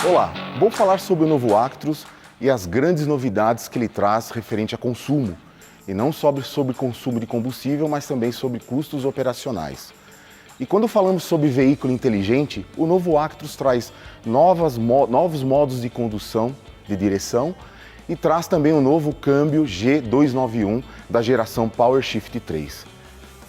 Olá, vou falar sobre o novo Actros e as grandes novidades que ele traz referente a consumo. E não sobre consumo de combustível, mas também sobre custos operacionais. E quando falamos sobre veículo inteligente, o novo Actros traz novos modos de condução, de direção, e traz também o novo câmbio G291 da geração PowerShift 3.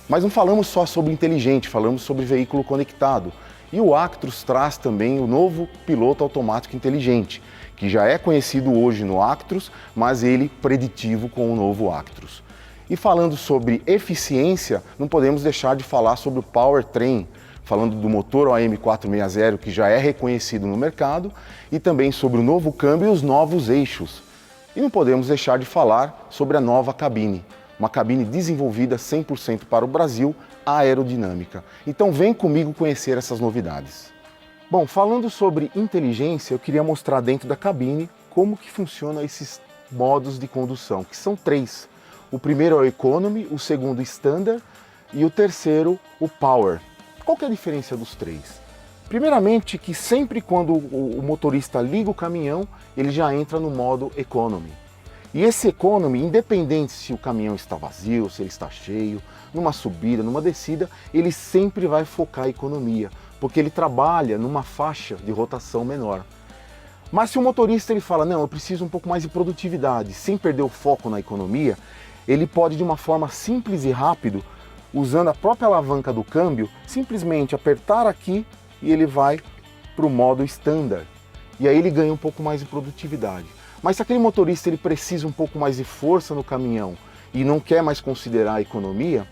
Mas não falamos só sobre inteligente, falamos sobre veículo conectado. E o Actros traz também o novo piloto automático inteligente, que já é conhecido hoje no Actros, mas ele preditivo com o novo Actros. E falando sobre eficiência, não podemos deixar de falar sobre o Powertrain, falando do motor OM460, que já é reconhecido no mercado, e também sobre o novo câmbio e os novos eixos. E não podemos deixar de falar sobre a nova cabine, uma cabine desenvolvida 100% para o Brasil, aerodinâmica. Então vem comigo conhecer essas novidades. Bom, falando sobre inteligência, eu queria mostrar dentro da cabine como que funcionam esses modos de condução, que são 3. O primeiro é o Economy, o segundo Standard e o terceiro o Power. Qual que é a diferença dos 3? Primeiramente, que sempre quando o motorista liga o caminhão, ele já entra no modo Economy. E esse Economy, independente se o caminhão está vazio, se ele está cheio, numa subida, numa descida, ele sempre vai focar a economia, porque ele trabalha numa faixa de rotação menor. Mas se o motorista ele fala, não, eu preciso um pouco mais de produtividade, sem perder o foco na economia, ele pode de uma forma simples e rápido, usando a própria alavanca do câmbio, simplesmente apertar aqui e ele vai para o modo Standard. E aí ele ganha um pouco mais de produtividade. Mas se aquele motorista ele precisa um pouco mais de força no caminhão e não quer mais considerar a economia,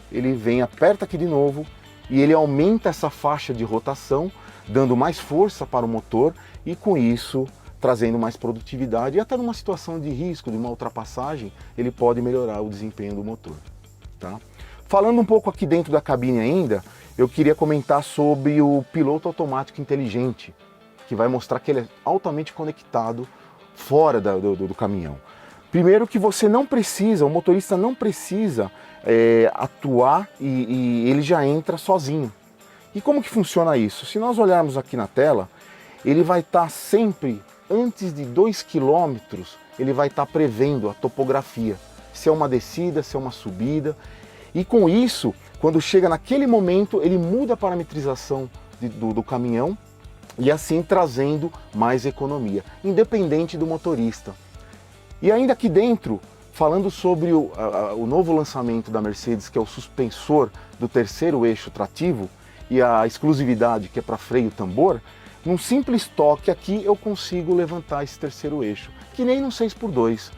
ele vem, aperta aqui de novo e ele aumenta essa faixa de rotação, dando mais força para o motor e com isso trazendo mais produtividade e até numa situação de risco, de uma ultrapassagem, ele pode melhorar o desempenho do motor. Tá? Falando um pouco aqui dentro da cabine ainda, eu queria comentar sobre o piloto automático inteligente, que vai mostrar que ele é altamente conectado fora do caminhão. Primeiro que você não precisa, o motorista não precisa atuar e ele já entra sozinho. E como que funciona isso? Se nós olharmos aqui na tela, ele vai estar sempre, antes de 2 km, ele vai estar prevendo a topografia, se é uma descida, se é uma subida. E com isso, quando chega naquele momento, ele muda a parametrização do caminhão, e assim trazendo mais economia, independente do motorista. E ainda aqui dentro, falando sobre o novo lançamento da Mercedes, que é o suspensor do terceiro eixo trativo, e a exclusividade que é para freio tambor, num simples toque aqui eu consigo levantar esse terceiro eixo, que nem no 6x2.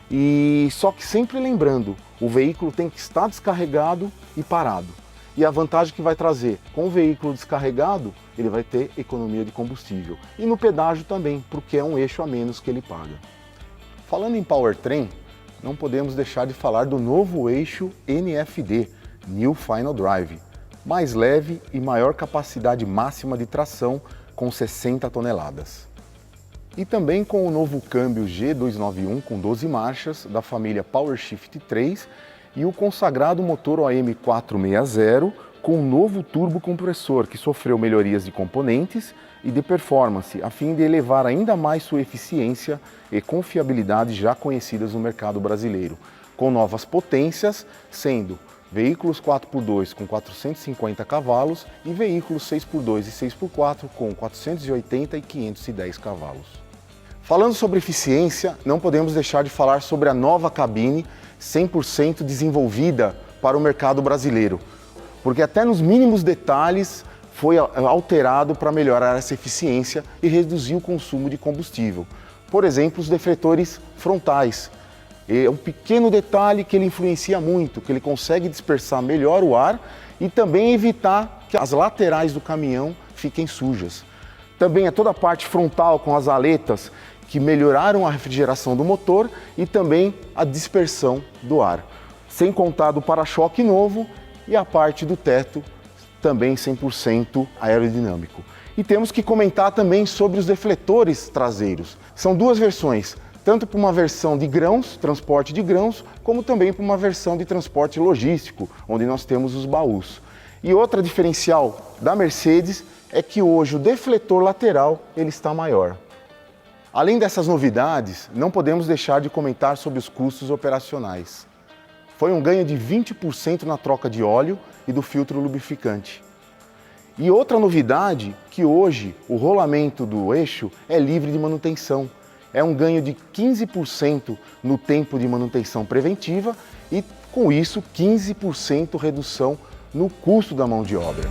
E só que sempre lembrando, o veículo tem que estar descarregado e parado. E a vantagem que vai trazer, com o veículo descarregado, ele vai ter economia de combustível. E no pedágio também, porque é um eixo a menos que ele paga. Falando em Powertrain, não podemos deixar de falar do novo eixo NFD, New Final Drive, mais leve e maior capacidade máxima de tração, com 60 toneladas. E também com o novo câmbio G291 com 12 marchas, da família PowerShift 3, e o consagrado motor OM460 com um novo turbocompressor que sofreu melhorias de componentes e de performance, a fim de elevar ainda mais sua eficiência e confiabilidade já conhecidas no mercado brasileiro, com novas potências, sendo veículos 4x2 com 450 cavalos e veículos 6x2 e 6x4 com 480 e 510 cavalos. Falando sobre eficiência, não podemos deixar de falar sobre a nova cabine 100% desenvolvida para o mercado brasileiro, porque até nos mínimos detalhes foi alterado para melhorar essa eficiência e reduzir o consumo de combustível. Por exemplo, os defletores frontais. É um pequeno detalhe que ele influencia muito, que ele consegue dispersar melhor o ar e também evitar que as laterais do caminhão fiquem sujas. Também é toda a parte frontal com as aletas que melhoraram a refrigeração do motor e também a dispersão do ar. Sem contar do para-choque novo e a parte do teto também 100% aerodinâmico. E temos que comentar também sobre os defletores traseiros. São duas versões, tanto para uma versão de grãos, transporte de grãos, como também para uma versão de transporte logístico, onde nós temos os baús. E outra diferencial da Mercedes, é que hoje o defletor lateral ele está maior. Além dessas novidades, não podemos deixar de comentar sobre os custos operacionais. Foi um ganho de 20% na troca de óleo e do filtro lubrificante. E outra novidade, que hoje o rolamento do eixo é livre de manutenção. É um ganho de 15% no tempo de manutenção preventiva e, com isso, 15% redução no custo da mão de obra.